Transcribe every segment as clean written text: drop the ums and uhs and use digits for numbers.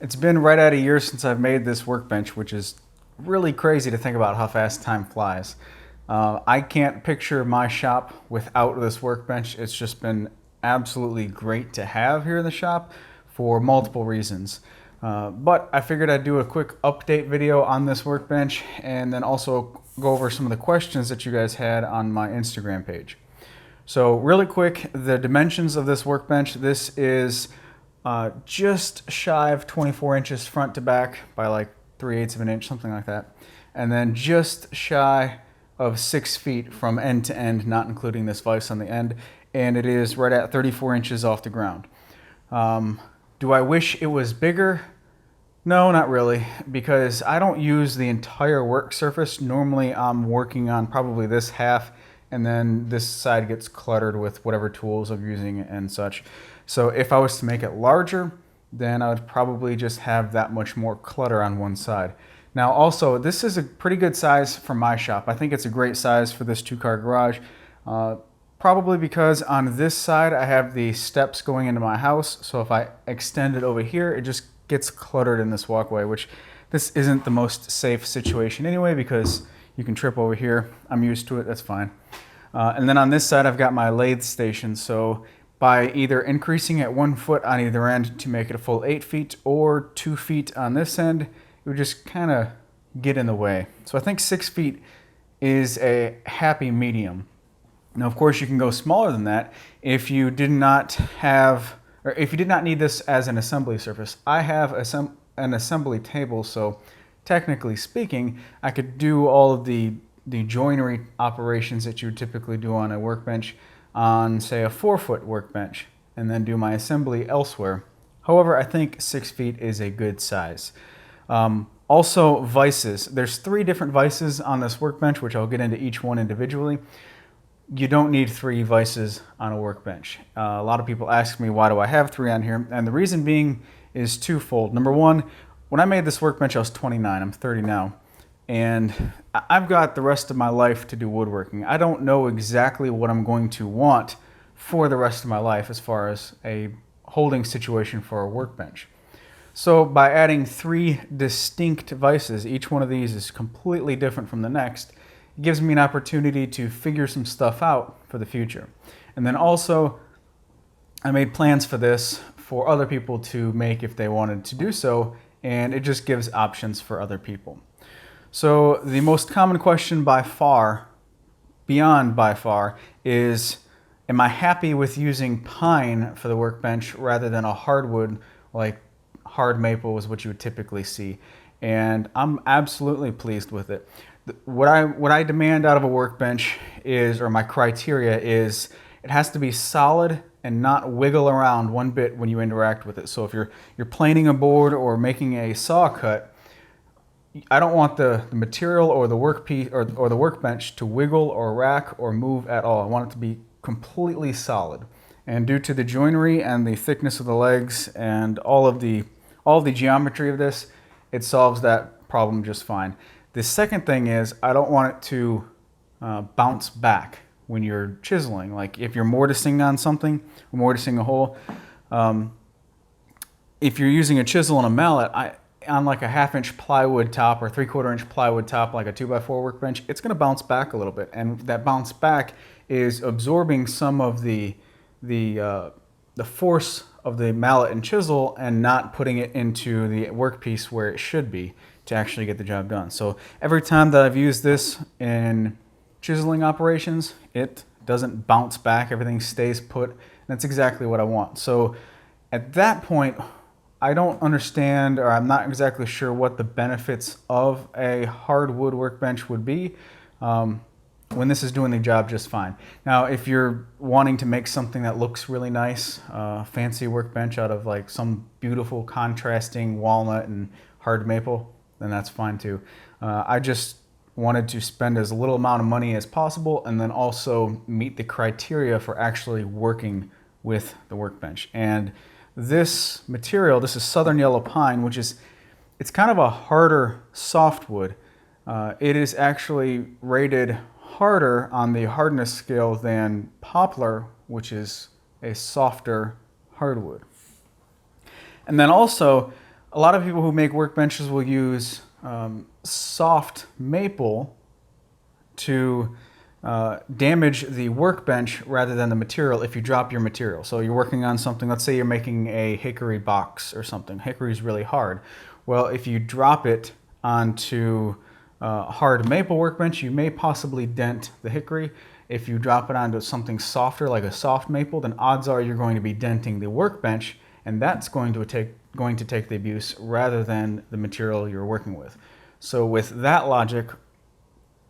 It's been right at a year since I've made this workbench, which is really crazy to think about how fast time flies. I can't picture my shop without this workbench. It's just been absolutely great to have here in the shop for multiple reasons. But I figured I'd do a quick update video on this workbench and then also go over some of the questions that you guys had on my Instagram page. So really quick, the dimensions of this workbench, this is just shy of 24 inches front to back by like 3/8 of an inch, something like that. And then just shy of 6 feet from end to end, not including this vise on the end. And it is right at 34 inches off the ground. Do I wish it was bigger? No, not really, because I don't use the entire work surface. Normally I'm working on probably this half, and then this side gets cluttered with whatever tools I'm using and such. So if I was to make it larger, then I would probably just have that much more clutter on one side. Now also, this is a pretty good size for my shop. I think it's a great size for this two-car garage. Probably because on this side I have the steps going into my house, so if I extend it over here, it just gets cluttered in this walkway, which this isn't the most safe situation anyway, because you can trip over here. I'm used to it, that's fine. And then on this side I've got my lathe station, so by either increasing it 1 foot on either end to make it a full 8 feet or 2 feet on this end, it would just kind of get in the way. So I think 6 feet is a happy medium. Now, of course, you can go smaller than that if you did not have, or if you did not need this as an assembly surface. I have an assembly table, so technically speaking, I could do all of the joinery operations that you would typically do on a workbench on, say, a 4-foot workbench, and then do my assembly elsewhere. However, I think 6 feet is a good size. Also, vices. There's 3 different vices on this workbench, which I'll get into each one individually. You don't need 3 vices on a workbench. A lot of people ask me, why do I have 3 on here? And the reason being is twofold. Number one, when I made this workbench, I was 29. I'm 30 now. And I've got the rest of my life to do woodworking. I don't know exactly what I'm going to want for the rest of my life as far as a holding situation for a workbench. So by adding 3 distinct vices, each one of these is completely different from the next, it gives me an opportunity to figure some stuff out for the future. And then also, I made plans for this for other people to make if they wanted to do so, and it just gives options for other people. So the most common question by far, beyond by far, is, am I happy with using pine for the workbench rather than a hardwood like hard maple is what you would typically see? And I'm absolutely pleased with it. What I demand out of a workbench is, or my criteria is, it has to be solid and not wiggle around one bit when you interact with it. So if you're planing a board or making a saw cut, I don't want the material or the workpiece or the workbench to wiggle or rack or move at all. I want it to be completely solid. And due to the joinery and the thickness of the legs and all of the geometry of this, it solves that problem just fine. The second thing is, I don't want it to bounce back when you're chiseling. Like if you're mortising on something, mortising a hole, if you're using a chisel and a mallet, on like a 1/2 inch plywood top or 3/4 inch plywood top, like a 2x4 workbench, it's going to bounce back a little bit, and that bounce back is absorbing some of the force of the mallet and chisel and not putting it into the workpiece where it should be to actually get the job done. So every time that I've used this in chiseling operations, it doesn't bounce back, everything stays put, and that's exactly what I want. So at that point, I don't understand, or I'm not exactly sure what the benefits of a hardwood workbench would be when this is doing the job just fine. Now, if you're wanting to make something that looks really nice, fancy workbench out of like some beautiful contrasting walnut and hard maple, then that's fine too. I just wanted to spend as little amount of money as possible and then also meet the criteria for actually working with the workbench. And this material, this is southern yellow pine, which is, it's kind of a harder softwood. It is actually rated harder on the hardness scale than poplar, which is a softer hardwood. And then also, A lot of people who make workbenches will use soft maple to damage the workbench rather than the material if you drop your material. So you're working on something, let's say you're making a hickory box or something. Hickory is really hard. Well, if you drop it onto hard maple workbench, you may possibly dent the hickory. If you drop it onto something softer like a soft maple, then odds are you're going to be denting the workbench, and that's going to take the abuse rather than the material you're working with. So with that logic,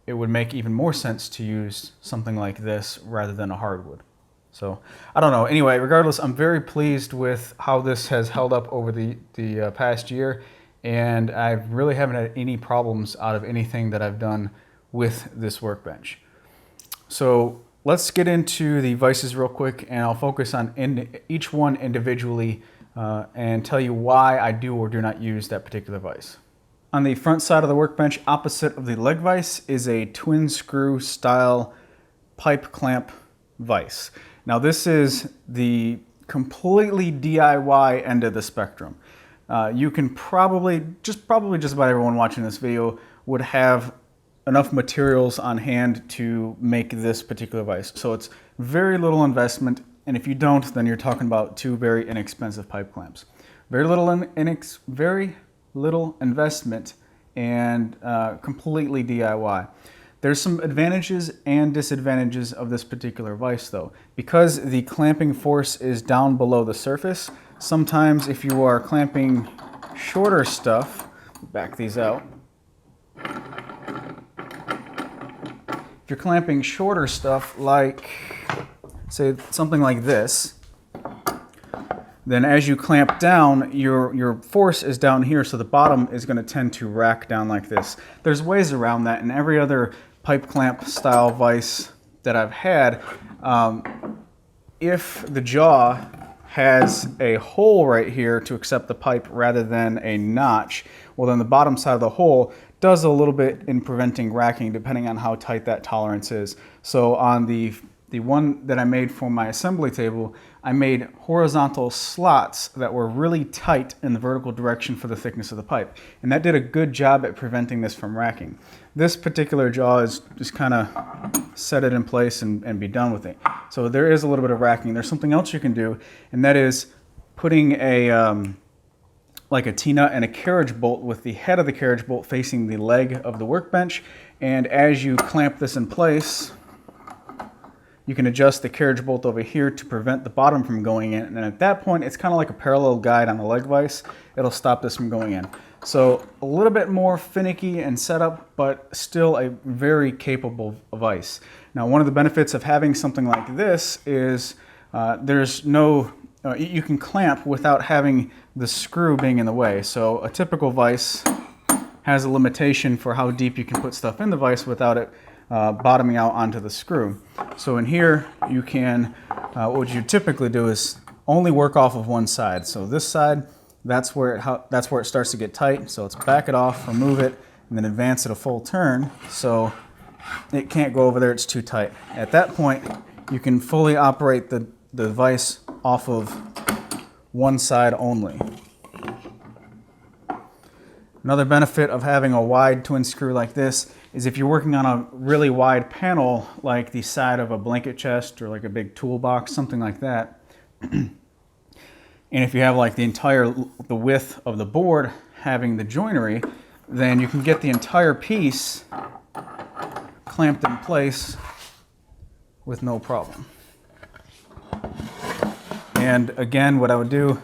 it would make even more sense to use something like this rather than a hardwood. So I don't know. Anyway, regardless, I'm very pleased with how this has held up over the past year, and I really haven't had any problems out of anything that I've done with this workbench. So let's get into the vices real quick, and I'll focus on each one individually and tell you why I do or do not use that particular vise. On the front side of the workbench, opposite of the leg vise, is a twin screw style pipe clamp vise. Now this is the completely DIY end of the spectrum. You can probably just about everyone watching this video would have enough materials on hand to make this particular vise. So it's very little investment, and if you don't, then you're talking about two very inexpensive pipe clamps. Very little investment and completely DIY. There's some advantages and disadvantages of this particular vise though. Because the clamping force is down below the surface, sometimes if you are clamping shorter stuff, back these out. If you're clamping shorter stuff like, say, something like this, then as you clamp down, your force is down here, so the bottom is going to tend to rack down like this. There's ways around that, and every other pipe clamp style vise that I've had, if the jaw has a hole right here to accept the pipe rather than a notch, well then the bottom side of the hole does a little bit in preventing racking depending on how tight that tolerance is. So on the one that I made for my assembly table, I made horizontal slots that were really tight in the vertical direction for the thickness of the pipe. And that did a good job at preventing this from racking. This particular jaw is just kind of set it in place and be done with it. So there is a little bit of racking. There's something else you can do, and that is putting a like a T-nut and a carriage bolt with the head of the carriage bolt facing the leg of the workbench. And as you clamp this in place, you can adjust the carriage bolt over here to prevent the bottom from going in. And at that point, it's kind of like a parallel guide on the leg vise. It'll stop this from going in. So a little bit more finicky and setup, but still a very capable vise. Now, one of the benefits of having something like this is there's no, you can clamp without having the screw being in the way. So a typical vise has a limitation for how deep you can put stuff in the vise without it bottoming out onto the screw. So in here, you can, what you typically do is only work off of one side. So this side, that's where it starts to get tight. So let's back it off, remove it, and then advance it a full turn. So it can't go over there, it's too tight. At that point, you can fully operate the vise off of one side only. Another benefit of having a wide twin screw like this is if you're working on a really wide panel, like the side of a blanket chest or like a big toolbox, something like that, and if you have like the width of the board having the joinery, then you can get the entire piece clamped in place with no problem. And again, what I would do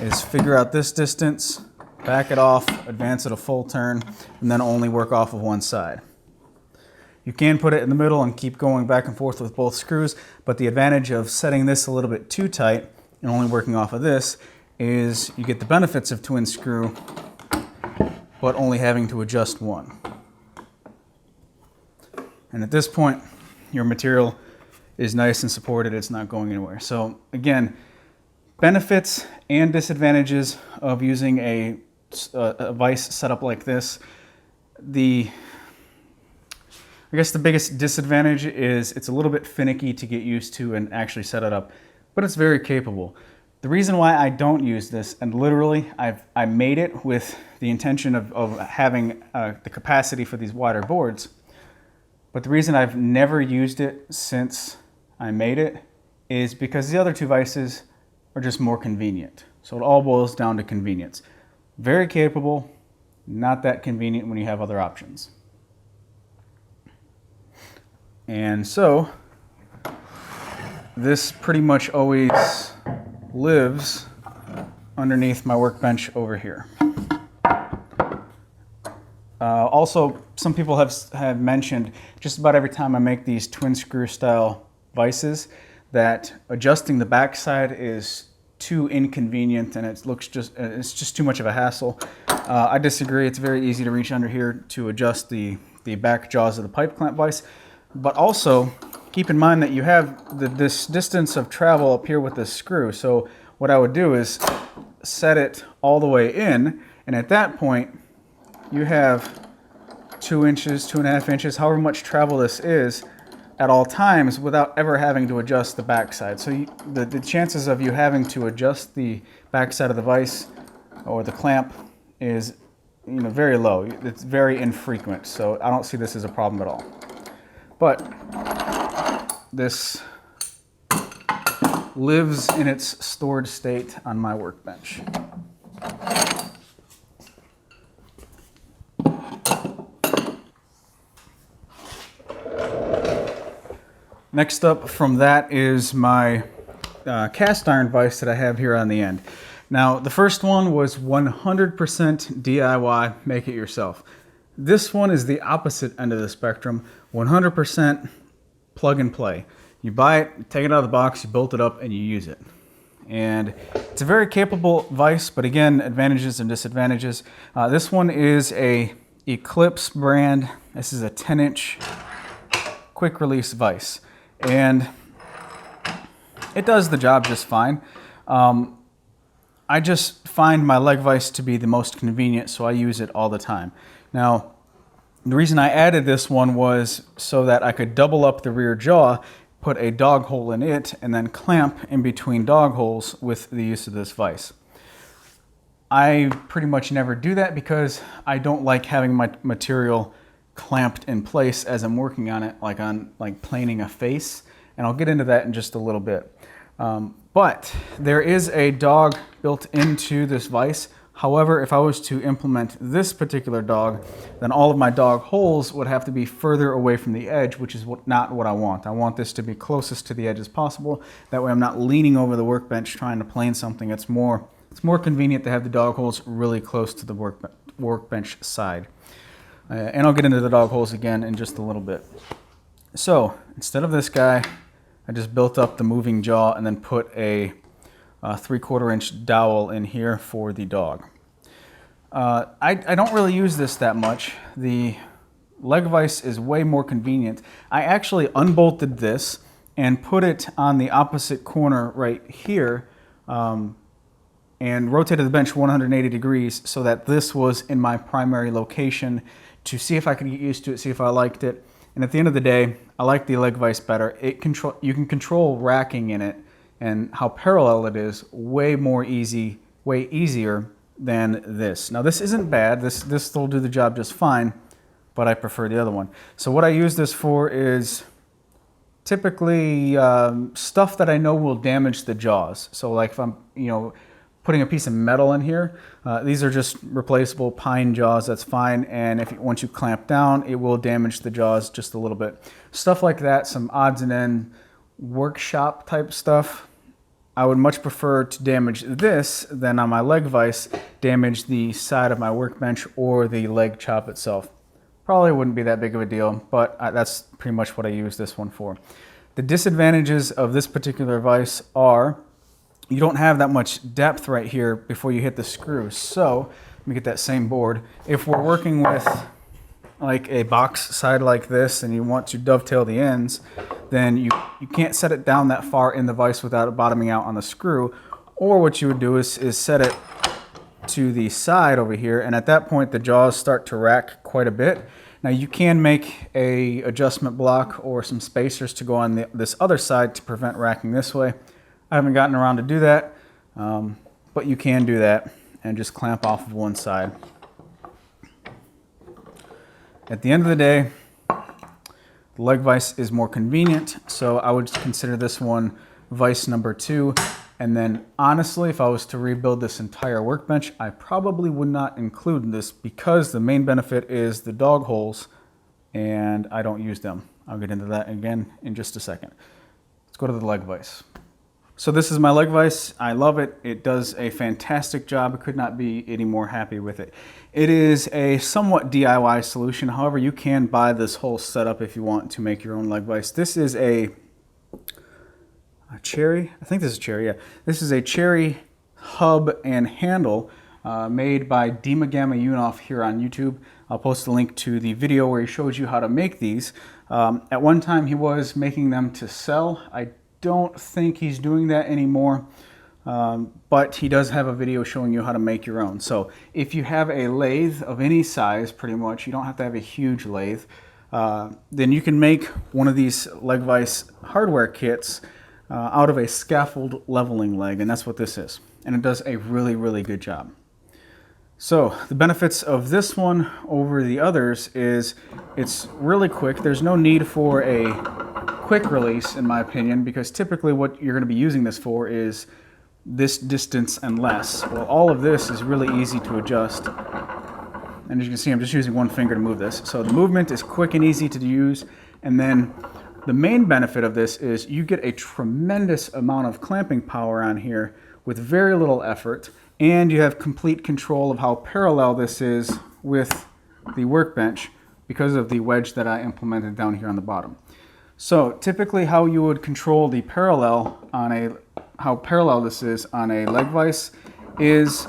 is figure out this distance, back it off, advance it a full turn, and then only work off of one side. You can put it in the middle and keep going back and forth with both screws, but the advantage of setting this a little bit too tight and only working off of this is you get the benefits of twin screw, but only having to adjust one. And at this point, your material is nice and supported, it's not going anywhere. So again, benefits and disadvantages of using a vise setup like this. I guess the biggest disadvantage is it's a little bit finicky to get used to and actually set it up, but it's very capable. The reason why I don't use this, and literally I made it with the intention of having the capacity for these wider boards, but the reason I've never used it since I made it is because the other two vices are just more convenient. So it all boils down to convenience. Very capable, not that convenient when you have other options. And so this pretty much always lives underneath my workbench over here. Also, some people have mentioned just about every time I make these twin screw style vices that adjusting the backside is too inconvenient and it's just too much of a hassle. I disagree. It's very easy to reach under here to adjust the back jaws of the pipe clamp vise, but also keep in mind that you have this distance of travel up here with this screw. So what I would do is set it all the way in, and at that point you have 2 inches, 2.5 inches, however much travel this is at all times without ever having to adjust the backside. So the chances of you having to adjust the backside of the vise or the clamp is very low. It's very infrequent, so I don't see this as a problem at all. But this lives in its stored state on my workbench. Next up from that is my cast iron vise that I have here on the end. Now, the first one was 100% DIY, make it yourself. This one is the opposite end of the spectrum, 100% plug and play. You buy it, you take it out of the box, you bolt it up, and you use it. And it's a very capable vise, but again, advantages and disadvantages. This one is a Eclipse brand. This is a 10-inch quick release vise. And it does the job just fine. I just find my leg vise to be the most convenient, so I use it all the time. Now, the reason I added this one was so that I could double up the rear jaw, put a dog hole in it, and then clamp in between dog holes with the use of this vise. I pretty much never do that because I don't like having my material clamped in place as I'm working on it, like planing a face, and I'll get into that in just a little bit. But there is a dog built into this vise. However, if I was to implement this particular dog, then all of my dog holes would have to be further away from the edge, which is not what I want. I want this to be closest to the edge as possible. That way I'm not leaning over the workbench trying to plane something. It's more convenient to have the dog holes really close to the workbench side. And I'll get into the dog holes again in just a little bit. So instead of this guy, I just built up the moving jaw and then put a 3/4 inch dowel in here for the dog. I don't really use this that much. The leg vise is way more convenient. I actually unbolted this and put it on the opposite corner right here and rotated the bench 180 degrees so that this was in my primary location to see if I could get used to it, see if I liked it. And at the end of the day, I like the leg vise better. You can control racking in it and how parallel it is way easier than this. Now this isn't bad. This will do the job just fine, but I prefer the other one. So what I use this for is typically stuff that I know will damage the jaws. So like if I'm putting a piece of metal in here, these are just replaceable pine jaws, that's fine. And once you clamp down, it will damage the jaws just a little bit. Stuff like that, some odds and end workshop type stuff, I would much prefer to damage this than on my leg vise, damage the side of my workbench or the leg chop itself. Probably wouldn't be that big of a deal, but that's pretty much what I use this one for. The disadvantages of this particular vise are you don't have that much depth right here before you hit the screw. So let me get that same board. If we're working with like a box side like this and you want to dovetail the ends, then you can't set it down that far in the vise without it bottoming out on the screw. Or what you would do is set it to the side over here, and at that point the jaws start to rack quite a bit. Now you can make a adjustment block or some spacers to go on this other side to prevent racking this way. I haven't gotten around to do that. But you can do that and just clamp off of one side. At the end of the day, the leg vise is more convenient, so I would consider this one vise number 2. And then honestly, if I was to rebuild this entire workbench, I probably would not include this because the main benefit is the dog holes, and I don't use them. I'll get into that again in just a second. Let's go to the leg vise. So this is my leg vise. I love it. It does a fantastic job. I could not be any more happy with it. It is a somewhat DIY solution. However, you can buy this whole setup if you want to make your own leg vise. This is a cherry. I think this is cherry. Yeah, this is a cherry hub and handle made by Dima Gamma Unov here on YouTube. I'll post a link to the video where he shows you how to make these. At one time, he was making them to sell. I don't think he's doing that anymore, but he does have a video showing you how to make your own. So if you have a lathe of any size, pretty much, you don't have to have a huge lathe, then you can make one of these leg vise hardware kits out of a scaffold leveling leg, and that's what this is. And it does a really, really good job. So the benefits of this one over the others is it's really quick. There's no need for a quick release, in my opinion, because typically what you're going to be using this for is this distance and less. Well, all of this is really easy to adjust. And as you can see, I'm just using one finger to move this. So the movement is quick and easy to use. And then the main benefit of this is you get a tremendous amount of clamping power on here with very little effort. And you have complete control of how parallel this is with the workbench because of the wedge that I implemented down here on the bottom. So typically how you would control the parallel on how parallel this is on a leg vise is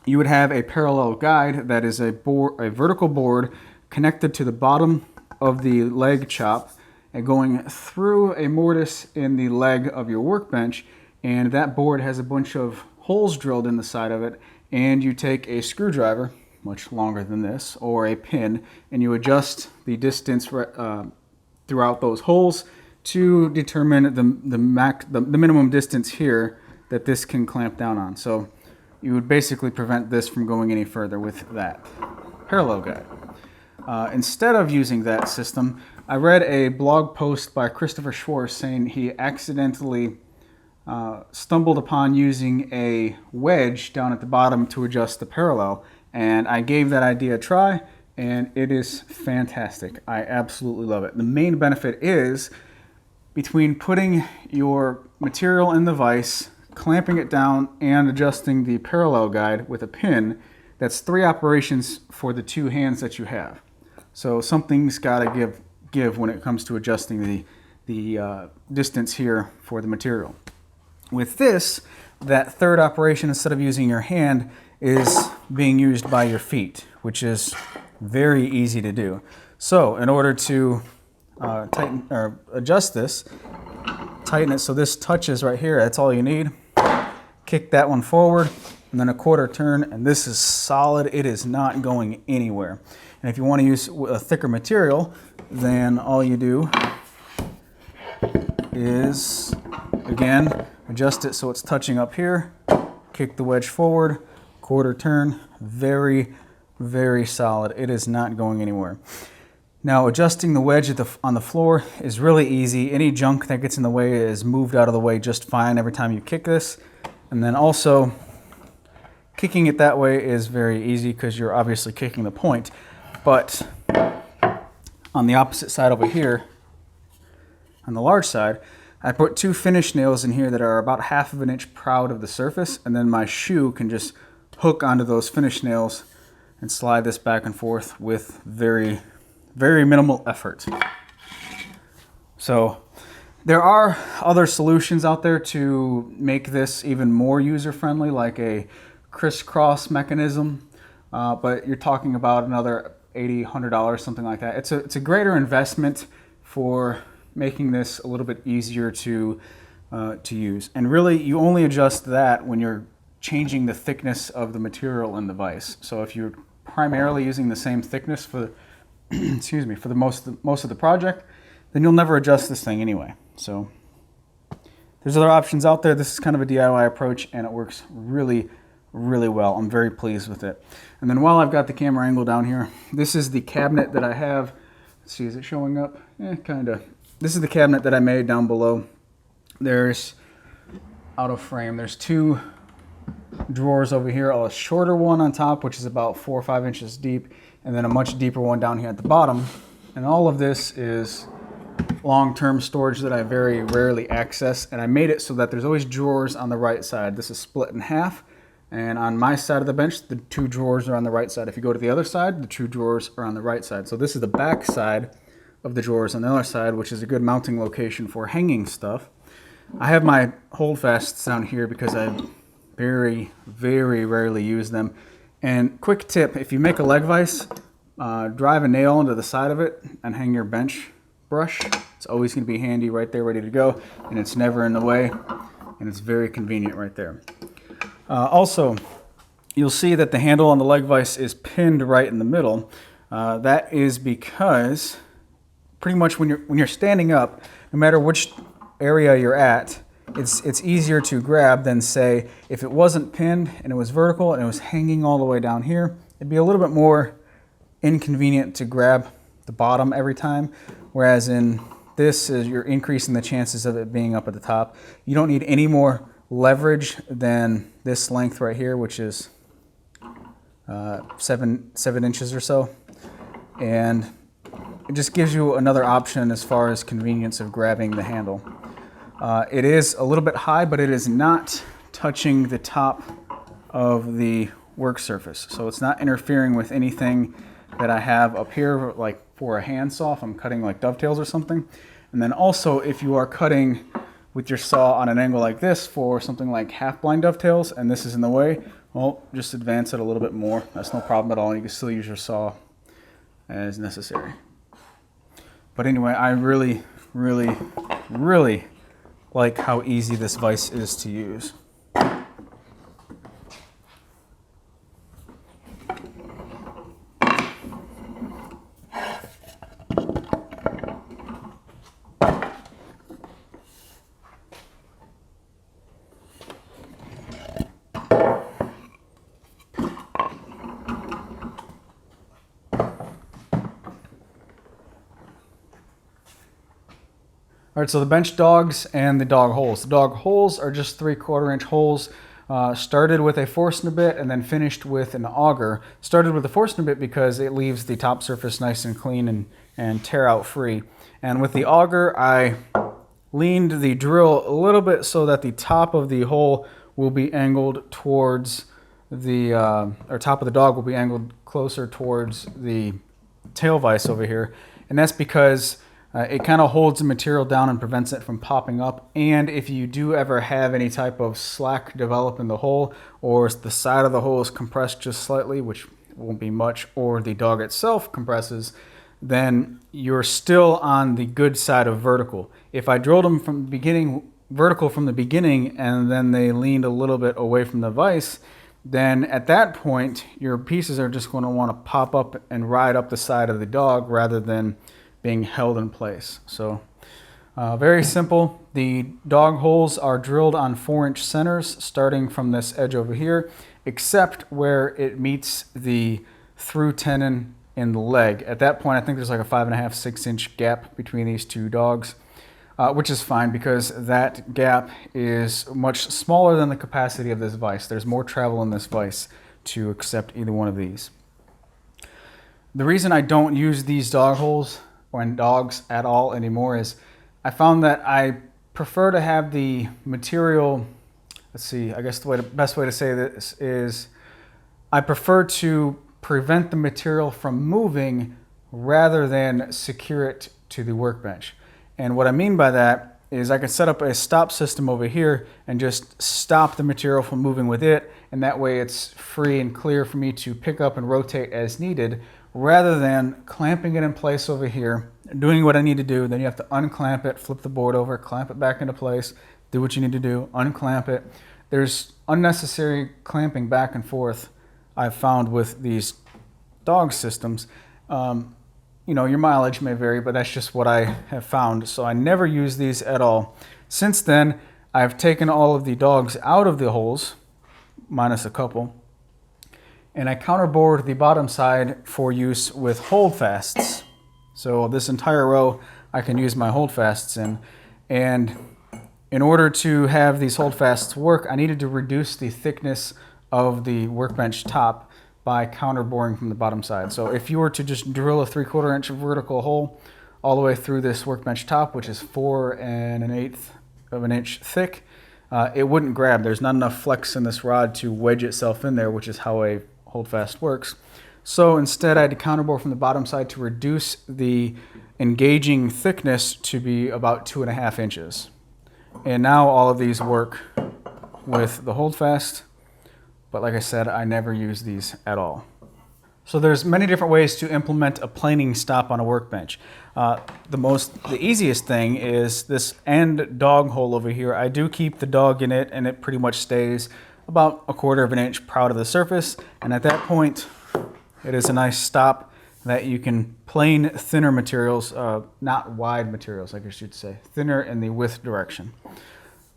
you would have a parallel guide that is a vertical board connected to the bottom of the leg chop and going through a mortise in the leg of your workbench, and that board has a bunch of holes drilled in the side of it, and you take a screwdriver, much longer than this, or a pin, and you adjust the distance throughout those holes to determine the minimum distance here that this can clamp down on. So you would basically prevent this from going any further with that parallel guide. Instead of using that system, I read a blog post by Christopher Schwartz saying he accidentally stumbled upon using a wedge down at the bottom to adjust the parallel, and I gave that idea a try, and it is fantastic. I absolutely love it. The main benefit is between putting your material in the vise, clamping it down, and adjusting the parallel guide with a pin, that's 3 operations for the 2 hands that you have. So something's got to give when it comes to adjusting the distance here for the material. With this, that 3rd operation, instead of using your hand, is being used by your feet, which is very easy to do. So in order to tighten or adjust this, tighten it so this touches right here, that's all you need. Kick that one forward and then a 1/4 turn, and this is solid. It is not going anywhere. And if you want to use a thicker material, then all you do is, again, adjust it so it's touching up here, kick the wedge forward, 1/4 turn, very, very solid. It is not going anywhere. Now, adjusting the wedge on the floor is really easy. Any junk that gets in the way is moved out of the way just fine every time you kick this. And then also, kicking it that way is very easy because you're obviously kicking the point. But on the opposite side over here, on the large side, I put 2 finish nails in here that are about 1/2 inch proud of the surface, and then my shoe can just hook onto those finish nails and slide this back and forth with very, very minimal effort. So there are other solutions out there to make this even more user-friendly, like a crisscross mechanism, but you're talking about another $80, $100, something like that. It's a greater investment for making this a little bit easier to use. And really, you only adjust that when you're changing the thickness of the material in the vise. So if you're primarily using the same thickness for excuse me, for most of the project, then you'll never adjust this thing anyway. So There's other options out there. This is kind of a DIY approach, and it works really, really well. I'm very pleased with it. And then while I've got the camera angle down here, this is the cabinet that I have. Let's see, is it showing up? Kind of. This is the cabinet that I made down below. There's, out of frame, there's 2 drawers over here, a shorter one on top, which is about 4 or 5 inches deep, and then a much deeper one down here at the bottom. And all of this is long-term storage that I very rarely access, and I made it so that there's always drawers on the right side. This is split in half, and on my side of the bench, the 2 drawers are on the right side. If you go to the other side, the 2 drawers are on the right side. So this is the back side of the drawers on the other side, which is a good mounting location for hanging stuff. I have my holdfasts down here because I very, very rarely use them. And quick tip, if you make a leg vise, drive a nail into the side of it and hang your bench brush. It's always going to be handy right there, ready to go, and it's never in the way, and it's very convenient right there. Also, you'll see that the handle on the leg vise is pinned right in the middle. That is because pretty much when you're standing up, no matter which area you're at, it's easier to grab than, say, if it wasn't pinned and it was vertical and it was hanging all the way down here. It'd be a little bit more inconvenient to grab the bottom every time, whereas in this is you're increasing the chances of it being up at the top. You don't need any more leverage than this length right here, which is 7 inches or so, and it just gives you another option as far as convenience of grabbing the handle. It is a little bit high, but it is not touching the top of the work surface, so it's not interfering with anything that I have up here, like for a handsaw if I'm cutting like dovetails or something. And then also, if you are cutting with your saw on an angle like this for something like half-blind dovetails and this is in the way, well, just advance it a little bit more. That's no problem at all. You can still use your saw as necessary. But anyway, I really, really, really like how easy this vise is to use. All right, so the bench dogs and the dog holes. The dog holes are just 3/4 inch holes. Started with a forstner bit and then finished with an auger. Started with a forstner bit because it leaves the top surface nice and clean and tear out free. And with the auger, I leaned the drill a little bit so that the top of the hole will be angled towards the, or top of the dog will be angled closer towards the tail vise over here. And that's because it kind of holds the material down and prevents it from popping up. And if you do ever have any type of slack develop in the hole, or the side of the hole is compressed just slightly, which won't be much, or the dog itself compresses, then you're still on the good side of vertical. If I drilled them from the beginning, vertical from the beginning, and then they leaned a little bit away from the vise, then at that point, your pieces are just going to want to pop up and ride up the side of the dog rather than being held in place. So very simple. The dog holes are drilled on 4-inch centers starting from this edge over here, except where it meets the through tenon in the leg. At that point, I think there's like a 5.5, 6-inch gap between these two dogs, which is fine because that gap is much smaller than the capacity of this vise. There's more travel in this vise to accept either one of these. The reason I don't use these dog holes and dogs at all anymore is I found that I prefer to have the material, let's see, I guess the best way to say this is I prefer to prevent the material from moving rather than secure it to the workbench. And what I mean by that is I can set up a stop system over here and just stop the material from moving with it, and that way it's free and clear for me to pick up and rotate as needed, rather than clamping it in place over here, doing what I need to do. Then you have to unclamp it, flip the board over, clamp it back into place, do what you need to do, unclamp it. There's unnecessary clamping back and forth I've found with these dog systems. You know, your mileage may vary, but that's just what I have found. So I never use these at all. Since then, I've taken all of the dogs out of the holes, minus a couple, and I counterbore the bottom side for use with holdfasts. So this entire row I can use my holdfasts in. And in order to have these holdfasts work, I needed to reduce the thickness of the workbench top by counterboring from the bottom side. So if you were to just drill a 3/4 inch vertical hole all the way through this workbench top, which is 4 1/8 of an inch thick, it wouldn't grab. There's not enough flex in this rod to wedge itself in there, which is how a holdfast works. So instead I had to counterbore from the bottom side to reduce the engaging thickness to be about 2.5 inches. And now all of these work with the holdfast, but like I said, I never use these at all. So there's many different ways to implement a planing stop on a workbench. The easiest thing is this end dog hole over here. I do keep the dog in it, and it pretty much stays about 1/4 inch proud of the surface. And at that point, it is a nice stop that you can plane thinner materials, not wide materials, I guess you'd say, thinner in the width direction.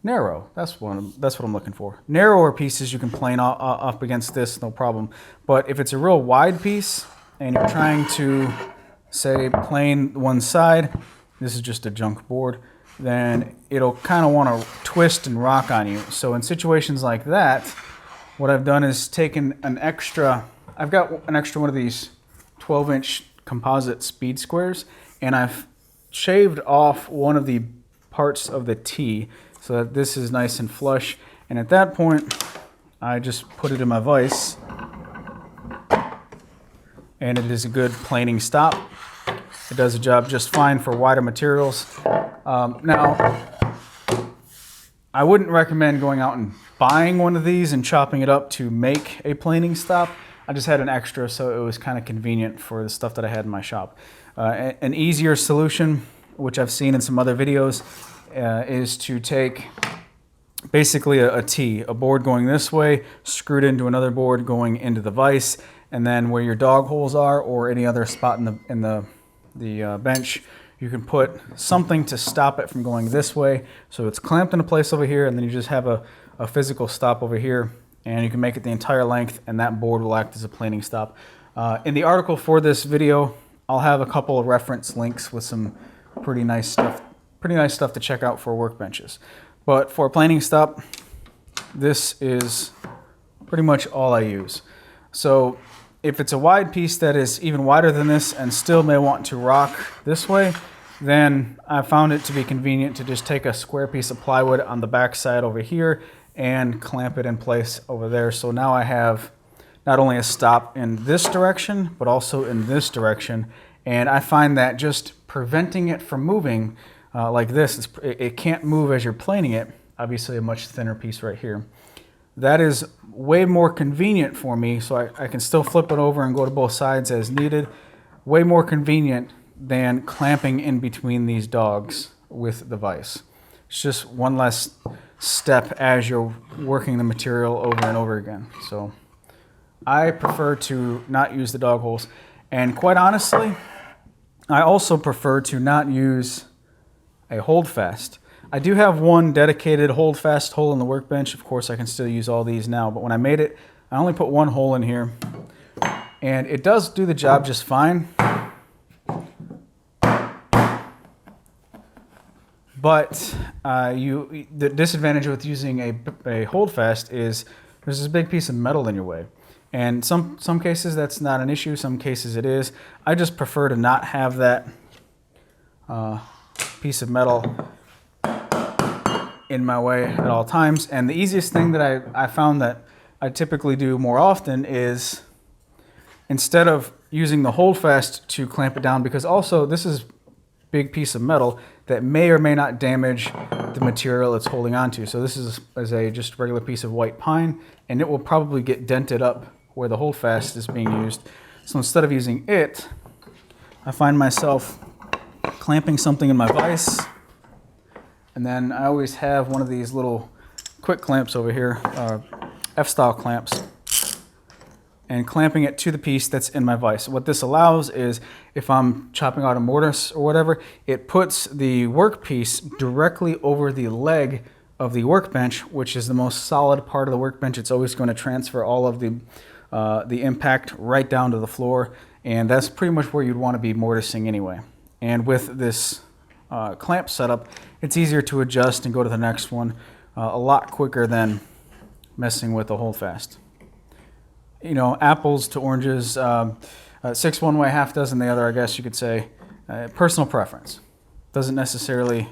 Narrow, that's what I'm looking for. Narrower pieces you can plane up against this, no problem. But if it's a real wide piece and you're trying to, say, plane one side, this is just a junk board, then it'll kind of want to twist and rock on you. So in situations like that, what I've done is taken I've got an extra one of these 12-inch composite speed squares, and I've shaved off one of the parts of the T so that this is nice and flush. And at that point, I just put it in my vise, and it is a good planing stop. It does the job just fine for wider materials. Now, I wouldn't recommend going out and buying one of these and chopping it up to make a planing stop. I just had an extra, so it was kind of convenient for the stuff that I had in my shop. An easier solution, which I've seen in some other videos, is to take basically a T, a board going this way, screwed into another board going into the vise, and then where your dog holes are or any other spot in the bench, you can put something to stop it from going this way. So it's clamped into place over here, and then you just have a physical stop over here, and you can make it the entire length, and that board will act as a planing stop. In the article for this video, I'll have a couple of reference links with some pretty nice stuff to check out for workbenches. But for a planing stop, this is pretty much all I use. So if it's a wide piece that is even wider than this and still may want to rock this way, then I found it to be convenient to just take a square piece of plywood on the back side over here and clamp it in place over there. So now I have not only a stop in this direction, but also in this direction. And I find that just preventing it from moving like this, it can't move as you're planing it. Obviously a much thinner piece right here. That is way more convenient for me, so I can still flip it over and go to both sides as needed. Way more convenient than clamping in between these dogs with the vise. It's just one less step as you're working the material over and over again. So I prefer to not use the dog holes. And quite honestly, I also prefer to not use a holdfast. I do have one dedicated holdfast hole in the workbench. Of course, I can still use all these now, but when I made it, I only put one hole in here, and it does do the job just fine. But the disadvantage with using a holdfast is there's this big piece of metal in your way. And some cases that's not an issue, some cases it is. I just prefer to not have that piece of metal in my way at all times. And the easiest thing that I found that I typically do more often is, instead of using the holdfast to clamp it down, because also this is a big piece of metal that may or may not damage the material it's holding onto. So this is a just regular piece of white pine, and it will probably get dented up where the holdfast is being used. So instead of using it, I find myself clamping something in my vise, and then I always have one of these little quick clamps over here, F-style clamps, and clamping it to the piece that's in my vise. What this allows is, if I'm chopping out a mortise or whatever, it puts the workpiece directly over the leg of the workbench, which is the most solid part of the workbench. It's always going to transfer all of the impact right down to the floor, and that's pretty much where you'd want to be mortising anyway. And with this clamp setup, it's easier to adjust and go to the next one a lot quicker than messing with a holdfast. You know, apples to oranges, 6 one way, half dozen the other, I guess you could say. Personal preference. Doesn't necessarily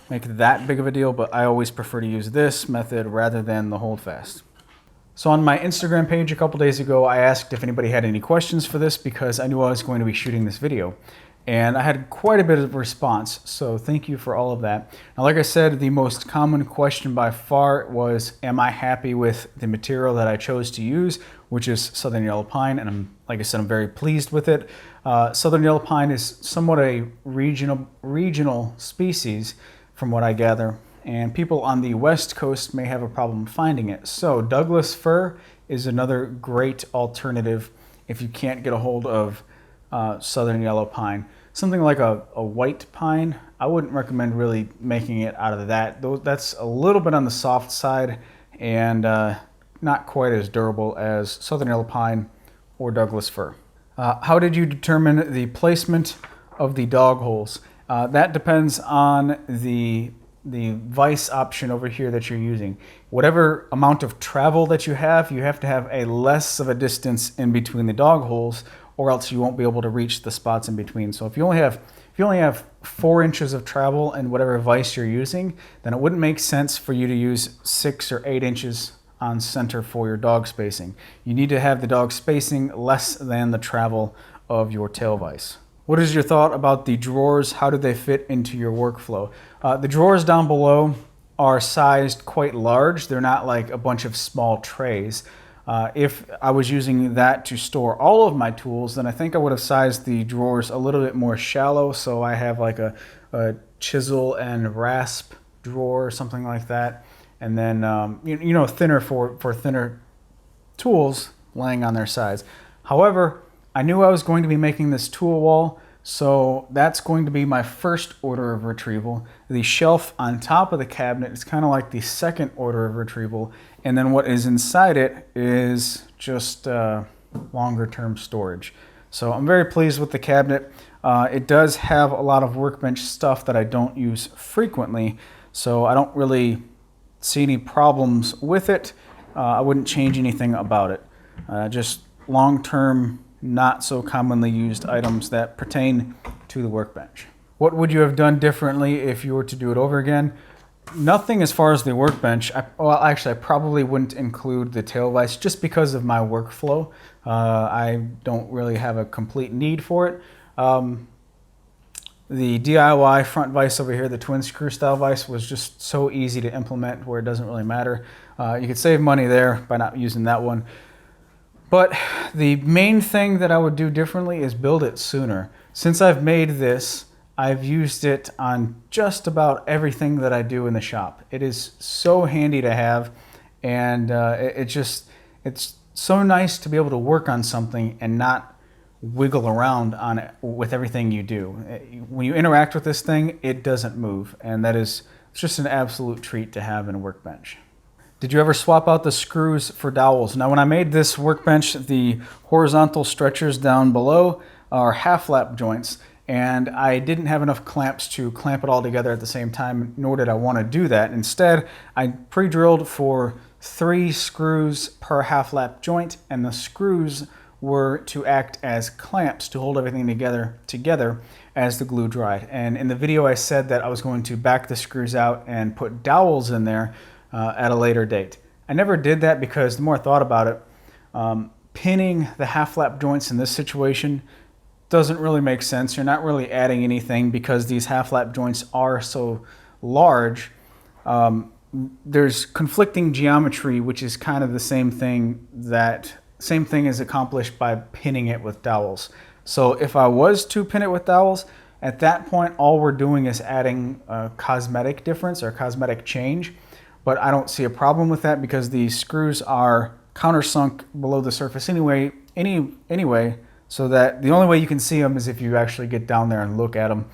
make that big of a deal, but I always prefer to use this method rather than the holdfast. So on my Instagram page a couple days ago, I asked if anybody had any questions for this because I knew I was going to be shooting this video. And I had quite a bit of response, so thank you for all of that. Now, like I said, the most common question by far was, am I happy with the material that I chose to use, which is Southern Yellow Pine, and like I said, I'm very pleased with it. Southern Yellow Pine is somewhat a regional species, from what I gather, and people on the West Coast may have a problem finding it. So Douglas fir is another great alternative if you can't get a hold of Southern Yellow Pine. Something like a white pine, I wouldn't recommend really making it out of that. That's a little bit on the soft side and not quite as durable as Southern Yellow Pine or Douglas fir. How did you determine the placement of the dog holes? That depends on the vise option over here that you're using. Whatever amount of travel that you have to have a less of a distance in between the dog holes, or else you won't be able to reach the spots in between. So if you only have 4 inches of travel in whatever vise you're using, then it wouldn't make sense for you to use 6 or 8 inches on center for your dog spacing. You need to have the dog spacing less than the travel of your tail vise. What is your thought about the drawers? How do they fit into your workflow? The drawers down below are sized quite large. They're not like a bunch of small trays. If I was using that to store all of my tools, then I think I would have sized the drawers a little bit more shallow, so I have like a chisel and rasp drawer or something like that, and then you know, thinner for thinner tools laying on their sides. However, I knew I was going to be making this tool wall, so that's going to be my first order of retrieval. The shelf on top of the cabinet is kind of like the second order of retrieval, and then what is inside it is just longer term storage. So I'm very pleased with the cabinet. It does have a lot of Workbench stuff that I don't use frequently, so I don't really see any problems with it. I wouldn't change anything about it. Just long-term, not so commonly used items that pertain to the Workbench. What would you have done differently if you were to do it over again? Nothing as far as the Workbench. Well, actually, I probably wouldn't include the tail vise just because of my workflow. I don't really have a complete need for it. The DIY front vise over here, the twin screw style vise, was just so easy to implement where it doesn't really matter. You could save money there by not using that one. But the main thing that I would do differently is build it sooner. Since I've made this, I've used it on just about everything that I do in the shop. It is so handy to have, and it's so nice to be able to work on something and not wiggle around on it with everything you do. When you interact with this thing, it doesn't move, and it's just an absolute treat to have in a Workbench. Did you ever swap out the screws for dowels? Now, when I made this Workbench, the horizontal stretchers down below are half lap joints, and I didn't have enough clamps to clamp it all together at the same time, nor did I want to do that. Instead, I pre-drilled for 3 screws per half lap joint, and the screws were to act as clamps to hold everything together as the glue dried. And in the video, I said that I was going to back the screws out and put dowels in there at a later date. I never did that because the more I thought about it, pinning the half lap joints in this situation doesn't really make sense. You're not really adding anything because these half lap joints are so large. There's conflicting geometry, which is kind of the same thing is accomplished by pinning it with dowels. So if I was to pin it with dowels, at that point all we're doing is adding a cosmetic difference or cosmetic change. But I don't see a problem with that because the screws are countersunk below the surface anyway, so that the only way you can see them is if you actually get down there and look at them.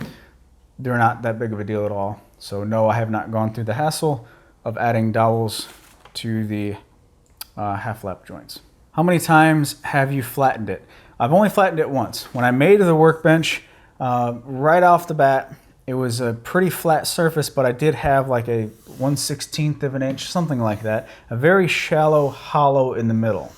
They're not that big of a deal at all. So no, I have not gone through the hassle of adding dowels to the half lap joints. How many times have you flattened it? I've only flattened it once. When I made the workbench, right off the bat, it was a pretty flat surface, but I did have like a 1/16 of an inch, something like that, a very shallow hollow in the middle.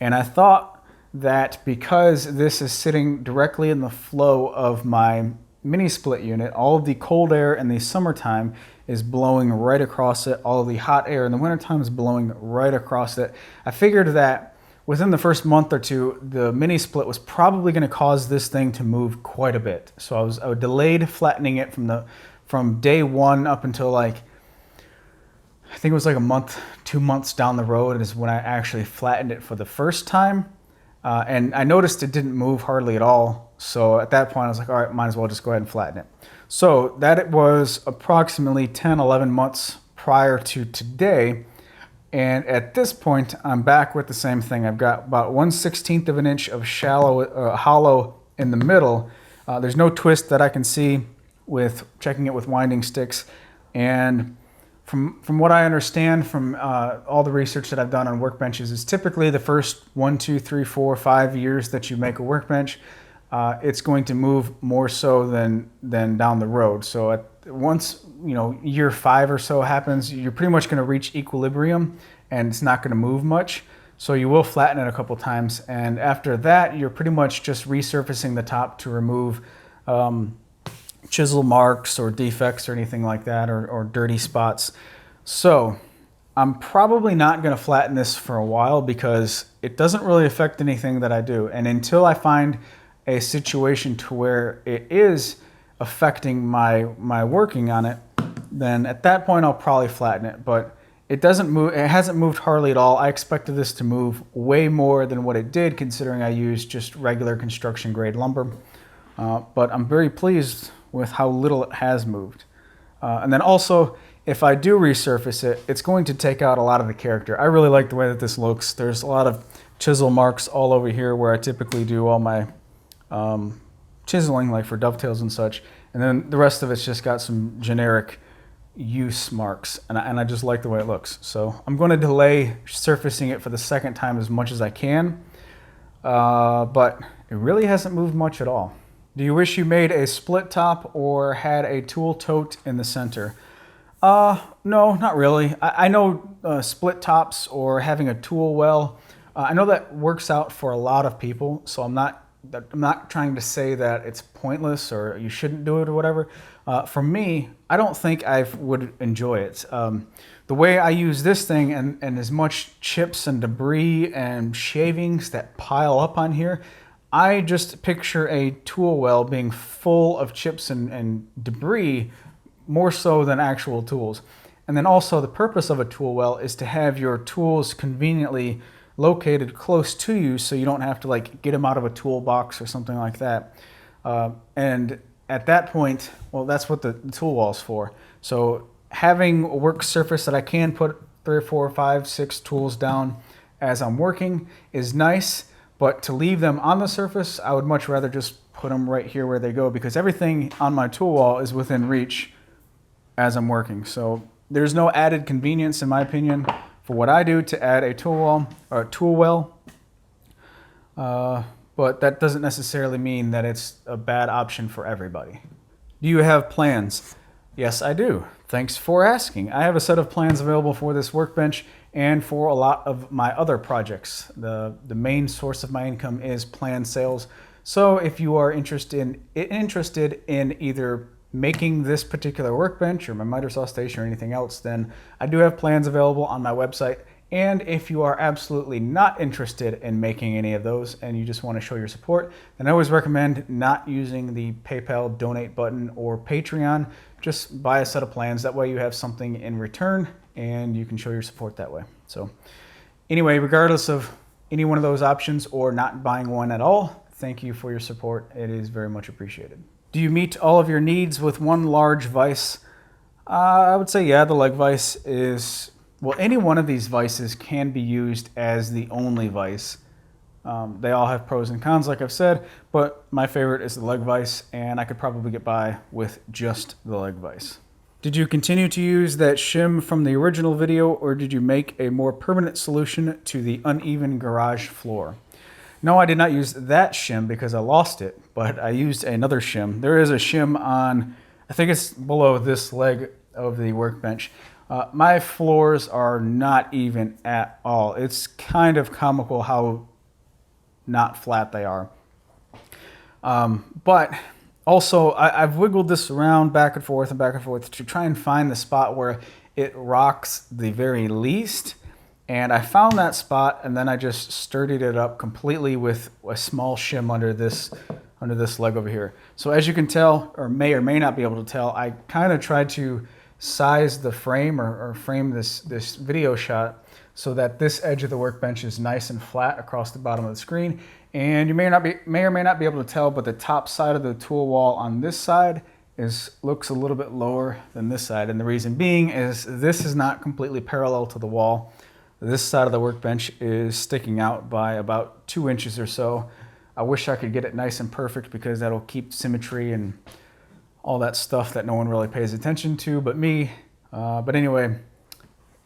And I thought that because this is sitting directly in the flow of my mini split unit, all of the cold air in the summertime is blowing right across it. All of the hot air in the wintertime is blowing right across it. I figured that within the first month or two, the mini split was probably going to cause this thing to move quite a bit. So I delayed flattening it from day one up until like, I think it was like a month, 2 months down the road is when I actually flattened it for the first time. And I noticed it didn't move hardly at all. So at that point I was like, all right, might as well just go ahead and flatten it. So that it was approximately 10, 11 months prior to today. And at this point, I'm back with the same thing. I've got about 1/16 of an inch of shallow hollow in the middle. There's no twist that I can see with checking it with winding sticks. And from what I understand from all the research that I've done on workbenches is typically the first 1, 2, 3, 4, 5 years that you make a workbench, it's going to move more so than down the road. So once year 5 or so happens, you're pretty much going to reach equilibrium and it's not going to move much. So you will flatten it a couple times, and after that you're pretty much just resurfacing the top to remove chisel marks or defects or anything like that, or dirty spots. So I'm probably not going to flatten this for a while because it doesn't really affect anything that I do. And until I find a situation to where it is affecting my working on it, then at that point I'll probably flatten it. But it doesn't move. It hasn't moved hardly at all. I expected this to move way more than what it did, considering I used just regular construction grade lumber. But I'm very pleased with how little it has moved. And then also, if I do resurface it, it's going to take out a lot of the character. I really like the way that this looks. There's a lot of chisel marks all over here where I typically do all my chiseling, like for dovetails and such. And then the rest of it's just got some generic use marks, and I just like the way it looks. So I'm going to delay surfacing it for the second time as much as I can, but it really hasn't moved much at all. Do you wish you made a split top or had a tool tote in the center? No, not really. I know split tops or having a tool well, I know that works out for a lot of people, so I'm not trying to say that it's pointless or you shouldn't do it or whatever. For me, I don't think I would enjoy it. The way I use this thing and as much chips and debris and shavings that pile up on here, I just picture a tool well being full of chips and debris more so than actual tools. And then also the purpose of a tool well is to have your tools conveniently located close to you so you don't have to like get them out of a toolbox or something like that. And at that point, well, that's what the tool wall's for. So having a work surface that I can put 3 or 4 or 5, 6 tools down as I'm working is nice, but to leave them on the surface, I would much rather just put them right here where they go, because everything on my tool wall is within reach as I'm working. So there's no added convenience, in my opinion, for what I do to add a tool wall or a tool well. But that doesn't necessarily mean that it's a bad option for everybody. Do you have plans? Yes, I do. Thanks for asking. I have a set of plans available for this workbench and for a lot of my other projects. The main source of my income is planned sales. So if you are interested in either making this particular workbench or my miter saw station or anything else, then I do have plans available on my website. And if you are absolutely not interested in making any of those and you just want to show your support, then I always recommend not using the PayPal donate button or Patreon. Just buy a set of plans. That way you have something in return and you can show your support that way. So anyway, regardless of any one of those options or not buying one at all, thank you for your support. It is very much appreciated. Do you meet all of your needs with one large vise? I would say, yeah, the leg vise is... Well, any one of these vices can be used as the only vise. They all have pros and cons, like I've said, but my favorite is the leg vise, and I could probably get by with just the leg vise. Did you continue to use that shim from the original video, or did you make a more permanent solution to the uneven garage floor? No, I did not use that shim because I lost it, but I used another shim. There is a shim on, I think it's below this leg of the workbench. My floors are not even at all. It's kind of comical how not flat they are. But also, I've wiggled this around back and forth to try and find the spot where it rocks the very least. And I found that spot, and then I just sturdied it up completely with a small shim under this leg over here. So as you can tell, or may not be able to tell, I kind of tried to size the frame or frame this video shot so that this edge of the workbench is nice and flat across the bottom of the screen. And you may or may not be able to tell, but the top side of the tool wall on this side looks a little bit lower than this side. And the reason being is this is not completely parallel to the wall. This side of the workbench is sticking out by about 2 inches or so. I wish I could get it nice and perfect because that'll keep symmetry and all that stuff that no one really pays attention to but me. But anyway,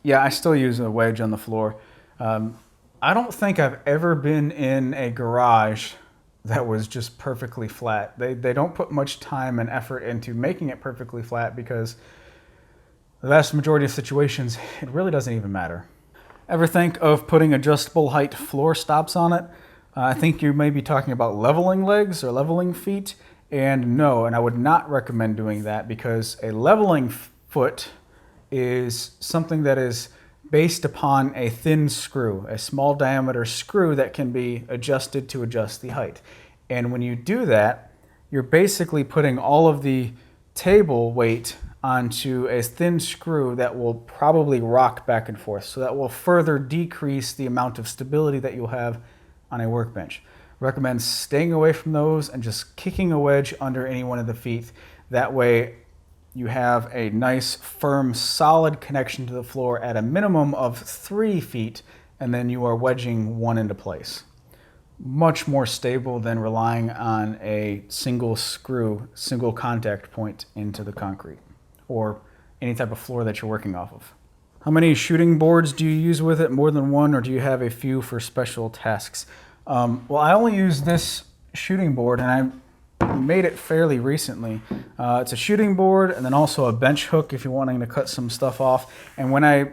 yeah, I still use a wedge on the floor. I don't think I've ever been in a garage that was just perfectly flat. They don't put much time and effort into making it perfectly flat because the vast majority of situations, it really doesn't even matter. Ever think of putting adjustable height floor stops on it? I think you may be talking about leveling legs or leveling feet, and no, and I would not recommend doing that because a leveling foot is something that is based upon a thin screw, a small diameter screw that can be adjusted to adjust the height. And when you do that, you're basically putting all of the table weight onto a thin screw that will probably rock back and forth. So that will further decrease the amount of stability that you'll have on a workbench. Recommend staying away from those and just kicking a wedge under any one of the feet. That way you have a nice, firm, solid connection to the floor at a minimum of 3 feet, and then you are wedging one into place. Much more stable than relying on a single screw, single contact point into the concrete or any type of floor that you're working off of. How many shooting boards do you use with it? More than one, or do you have a few for special tasks? Well, I only use this shooting board, and I made it fairly recently. It's a shooting board and then also a bench hook if you're wanting to cut some stuff off. And when I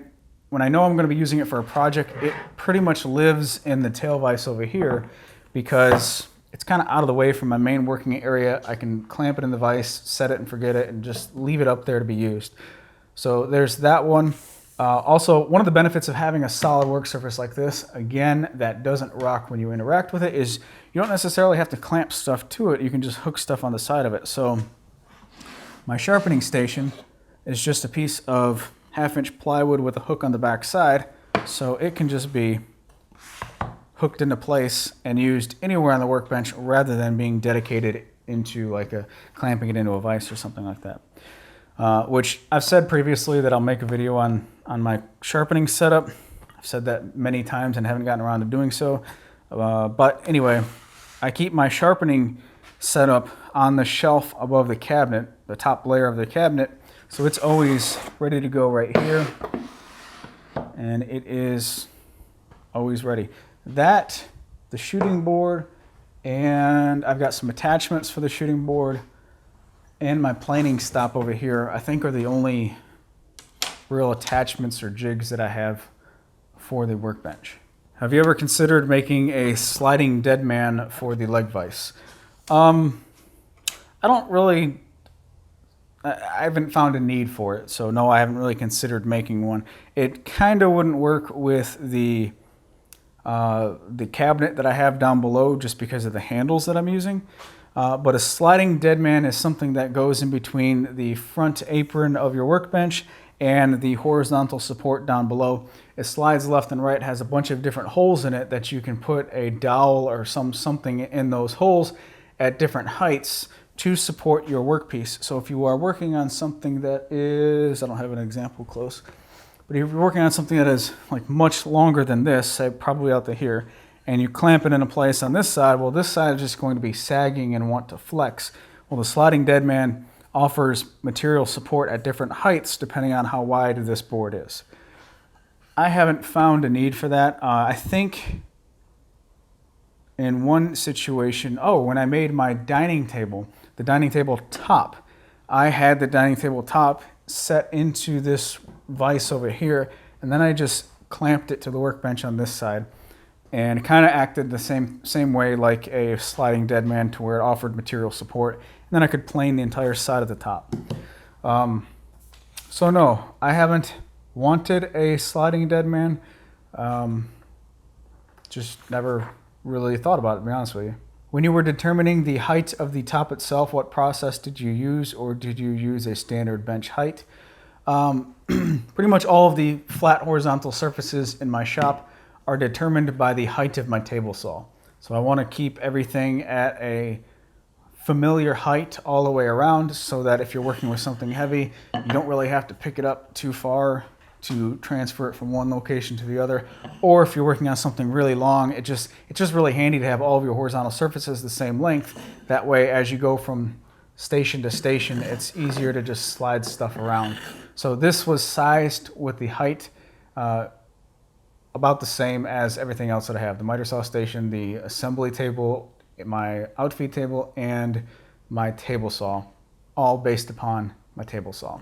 know I'm going to be using it for a project, it pretty much lives in the tail vise over here because it's kind of out of the way from my main working area. I can clamp it in the vise, set it and forget it, and just leave it up there to be used. So there's that one. Also, one of the benefits of having a solid work surface like this, again, that doesn't rock when you interact with it, is you don't necessarily have to clamp stuff to it. You can just hook stuff on the side of it. So my sharpening station is just a piece of 1/2-inch plywood with a hook on the back side. So it can just be hooked into place and used anywhere on the workbench rather than being dedicated into like clamping it into a vise or something like that. Which I've said previously that I'll make a video on my sharpening setup. I've said that many times and haven't gotten around to doing so. But anyway, I keep my sharpening setup on the shelf above the cabinet, the top layer of the cabinet, so it's always ready to go right here. And it is always ready. That, the shooting board, and I've got some attachments for the shooting board, and my planing stop over here, I think are the only real attachments or jigs that I have for the workbench. Have you ever considered making a sliding dead man for the leg vise? I haven't found a need for it, so no, I haven't really considered making one. It kind of wouldn't work with the cabinet that I have down below just because of the handles that I'm using. But a sliding dead man is something that goes in between the front apron of your workbench and the horizontal support down below. It slides left and right, has a bunch of different holes in it that you can put a dowel or something in those holes at different heights to support your workpiece. So if you are working on something that is, I don't have an example close, but if you're working on something that is like much longer than this, say probably out to here, and you clamp it into place on this side, well, this side is just going to be sagging and want to flex. Well, the sliding dead man offers material support at different heights depending on how wide this board is. I haven't found a need for that. I think in one situation, when I made my dining table, the dining table top, I had the dining table top set into this vise over here, and then I just clamped it to the workbench on this side, and it kind of acted the same way like a sliding dead man, to where it offered material support, and then I could plane the entire side of the top. So no, I haven't wanted a sliding dead man. Just never really thought about it, to be honest with you. When you were determining the height of the top itself, what process did you use, or did you use a standard bench height? Pretty much all of the flat horizontal surfaces in my shop are determined by the height of my table saw. So I want to keep everything at a familiar height all the way around, so that if you're working with something heavy, you don't really have to pick it up too far to transfer it from one location to the other. Or if you're working on something really long, it's just really handy to have all of your horizontal surfaces the same length. That way, as you go from station to station, it's easier to just slide stuff around. So this was sized with the height about the same as everything else that I have. The miter saw station, the assembly table, my outfeed table, and my table saw, all based upon my table saw.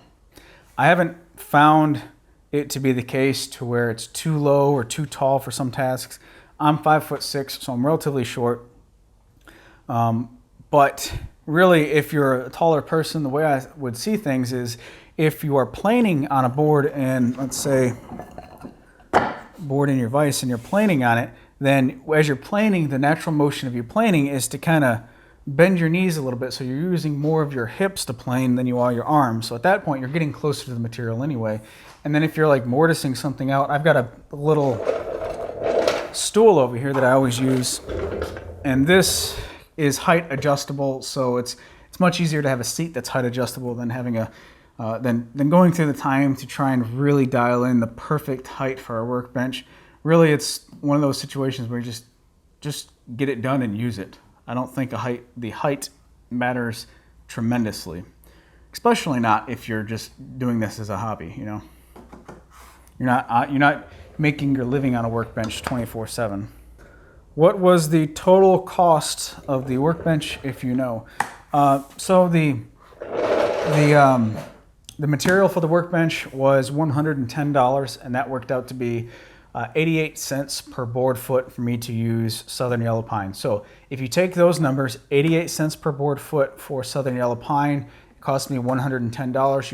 I haven't found it to be the case to where it's too low or too tall for some tasks. I'm 5'6", so I'm relatively short. But really, if you're a taller person, the way I would see things is, if you are planing on a board, and let's say board in your vise, and you're planing on it, then as you're planing, the natural motion of your planing is to kind of bend your knees a little bit, so you're using more of your hips to plane than you are your arms. So at that point, you're getting closer to the material anyway. And then if you're like mortising something out, I've got a little stool over here that I always use, and this is height adjustable, so it's much easier to have a seat that's height adjustable than having a than going through the time to try and really dial in the perfect height for our workbench. Really, it's one of those situations where you just get it done and use it. I don't think the height matters tremendously, especially not if you're just doing this as a hobby. You know, you're not making your living on a workbench 24/7. What was the total cost of the workbench, if you know? So the material for the workbench was $110, and that worked out to be 88 cents per board foot for me to use Southern Yellow Pine. So if you take those numbers, 88 cents per board foot for Southern Yellow Pine, it cost me $110.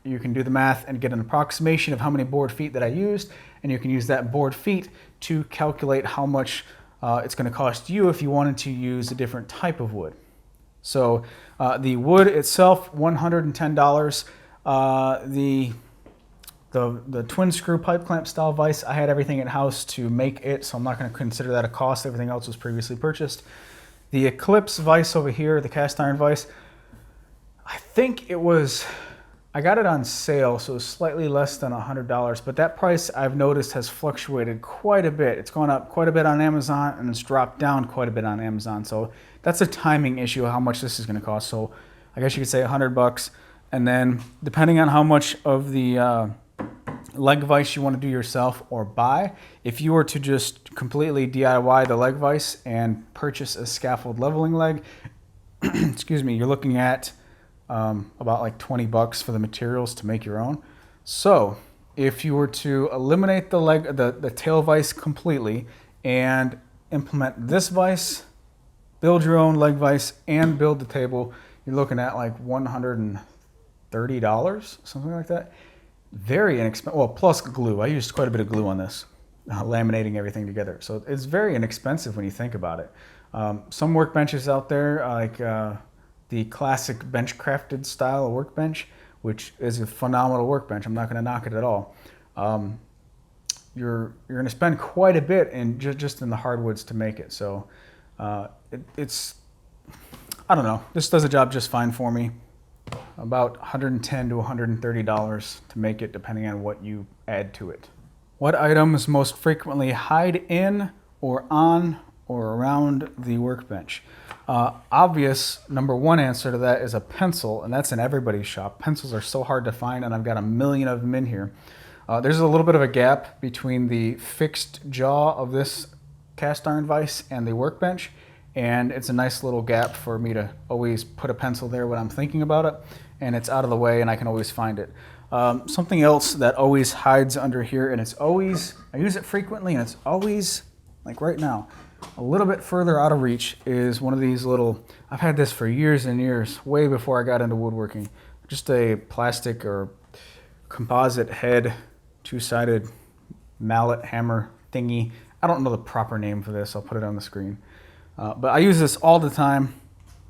You can do the math and get an approximation of how many board feet that I used, and you can use that board feet to calculate how much it's going to cost you if you wanted to use a different type of wood. So the wood itself, $110. The twin screw pipe clamp style vise, I had everything in-house to make it, so I'm not going to consider that a cost. Everything else was previously purchased. The Eclipse vise over here, the cast iron vise, I think I got it on sale, so it was slightly less than $100, but that price I've noticed has fluctuated quite a bit. It's gone up quite a bit on Amazon, and it's dropped down quite a bit on Amazon. So that's a timing issue of how much this is going to cost. So I guess you could say $100, and then depending on how much of the leg vise you want to do yourself or buy, if you were to just completely DIY the leg vise and purchase a scaffold leveling leg, excuse me, you're looking at about like $20 for the materials to make your own. So if you were to eliminate the tail vise completely and implement this vise, build your own leg vise, and build the table, you're looking at like $130, something like that. Very inexpensive. Well, plus glue. I used quite a bit of glue on this, laminating everything together. So it's very inexpensive when you think about it. Some workbenches out there, like the classic bench crafted style of workbench, which is a phenomenal workbench. I'm not going to knock it at all. You're going to spend quite a bit in just in the hardwoods to make it. So it's I don't know. This does a job just fine for me. About $110 to $130 to make it, depending on what you add to it. What items most frequently hide in or on or around the workbench? Obvious number one answer to that is a pencil, and that's in everybody's shop. Pencils are so hard to find, and I've got a million of them in here. There's a little bit of a gap between the fixed jaw of this cast iron vise and the workbench, and it's a nice little gap for me to always put a pencil there when I'm thinking about it, and it's out of the way and I can always find it. Something else that always hides under here, and it's always, I use it frequently, and it's always, like right now, a little bit further out of reach, is one of these little, I've had this for years and years, way before I got into woodworking, just a plastic or composite head, two-sided mallet hammer thingy. I don't know the proper name for this, I'll put it on the screen. But I use this all the time,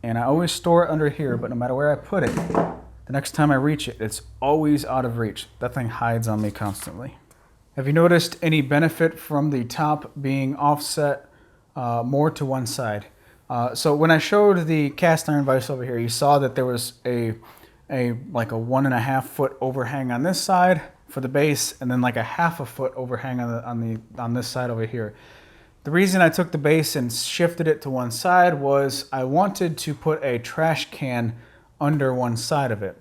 and I always store it under here, but no matter where I put it, the next time I reach it, it's always out of reach. That thing hides on me constantly. Have you noticed any benefit from the top being offset more to one side? So when I showed the cast iron vise over here, you saw that there was like a 1.5 foot overhang on this side for the base, and then like a 1/2 foot overhang on this side over here. The reason I took the base and shifted it to one side was I wanted to put a trash can under one side of it.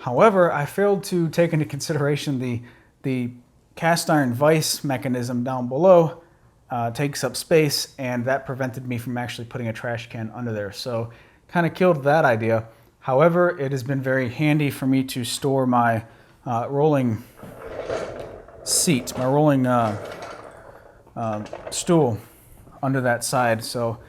However, I failed to take into consideration the cast iron vise mechanism down below takes up space, and that prevented me from actually putting a trash can under there. So kind of killed that idea. However, it has been very handy for me to store my rolling seat, my rolling stool under that side. So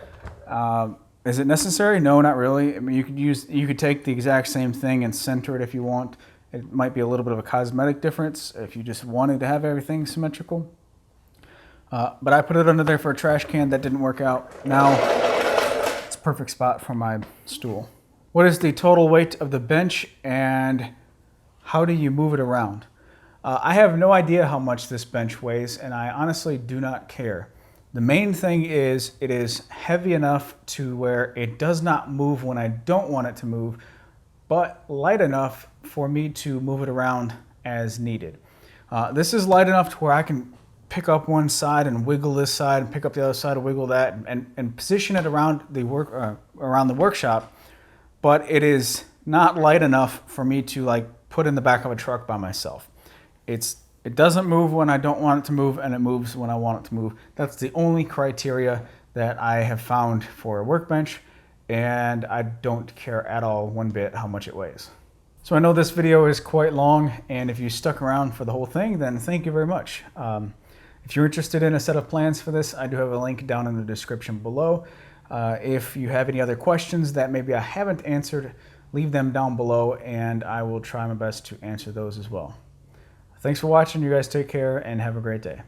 is it necessary? No, not really. I mean, you could take the exact same thing and center it if you want. It might be a little bit of a cosmetic difference if you just wanted to have everything symmetrical. But I put it under there for a trash can. That didn't work out. Now it's a perfect spot for my stool. What is the total weight of the bench, and how do you move it around? I have no idea how much this bench weighs, and I honestly do not care. The main thing is it is heavy enough to where it does not move when I don't want it to move, but light enough for me to move it around as needed. This is light enough to where I can pick up one side and wiggle this side and pick up the other side and wiggle that and position it around the workshop, but it is not light enough for me to like put in the back of a truck by myself. It doesn't move when I don't want it to move, and it moves when I want it to move. That's the only criteria that I have found for a workbench, and I don't care at all one bit how much it weighs. So I know this video is quite long, and if you stuck around for the whole thing, then thank you very much. If you're interested in a set of plans for this, I do have a link down in the description below. If you have any other questions that maybe I haven't answered, leave them down below, and I will try my best to answer those as well. Thanks for watching. You guys take care and have a great day.